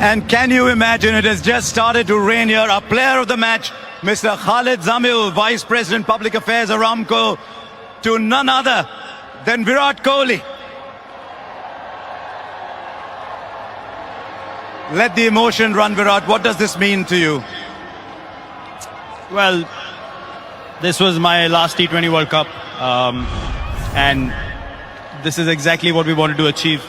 And can you imagine, it has just started to rain here. Our player of the match, Mr. Khalid Zamil, Vice President, Public Affairs, Aramco, to none other than Virat Kohli. Let the emotion run, Virat. What does this mean to you? Well, this was my last T20 World Cup, and this is exactly what we wanted to achieve.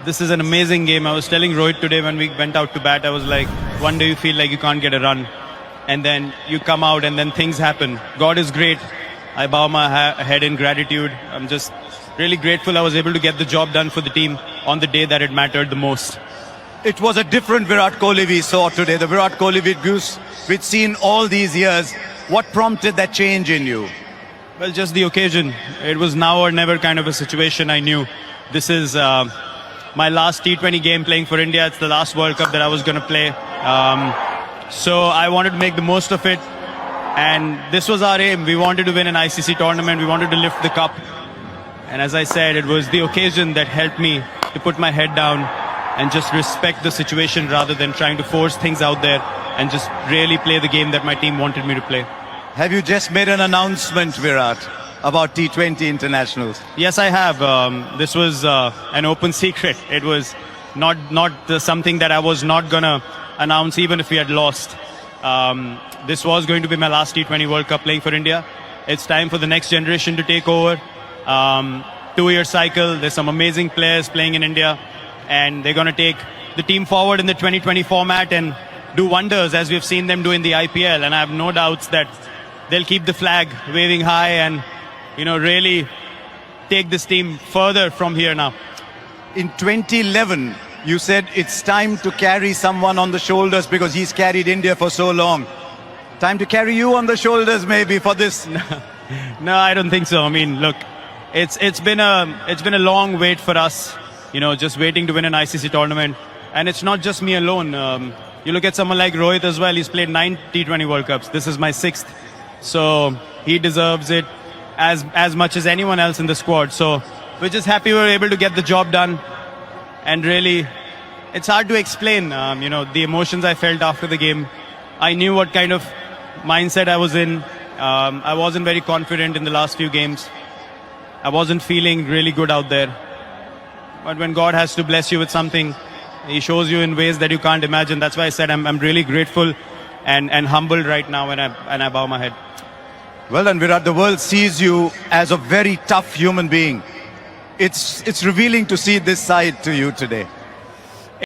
This is an amazing game. I was telling Rohit today when we went out to bat, I was like, one day you feel like you can't get a run, and then you come out and then things happen. God is great. I bow my head in gratitude. I'm just really grateful I was able to get the job done for the team on the day that it mattered the most. It was a different Virat Kohli we saw today, the Virat Kohli we'd seen all these years. What prompted that change in you? Well, just the occasion. It was now or never kind of a situation. I knew this is my last T20 game playing for India. It's the last World Cup that I was going to play. So I wanted to make the most of it. And this was our aim. We wanted to win an ICC tournament. We wanted to lift the cup. And as I said, it was the occasion that helped me to put my head down and just respect the situation rather than trying to force things out there and just really play the game that my team wanted me to play. Have you just made an announcement, Virat, about T20 internationals? Yes, I have. This was an open secret. It was not something that I was not going to announce even if we had lost. This was going to be my last T20 World Cup playing for India. It's time for the next generation to take over. 2-year cycle. There's some amazing players playing in India, and they're going to take the team forward in the 2020 format and do wonders as we've seen them do in the IPL. And I have no doubts that they'll keep the flag waving high and, really take this team further from here now. In 2011, you said it's time to carry someone on the shoulders because he's carried India for so long. Time to carry you on the shoulders maybe for this. No, I don't think so. I mean, look, it's been a long wait for us, just waiting to win an ICC tournament. And it's not just me alone. You look at someone like Rohit as well. He's played 9 T20 World Cups. This is my 6th. So he deserves it as much as anyone else in the squad. So we're just happy we were able to get the job done. And really, it's hard to explain, the emotions I felt after the game. I knew what kind of mindset I was in. I wasn't very confident in the last few games. I wasn't feeling really good out there. But when God has to bless you with something, He shows you in ways that you can't imagine. That's why I said I'm really grateful and humbled right now and I bow my head. Well done, Virat. The world sees you as a very tough human being. It's revealing to see this side to you today.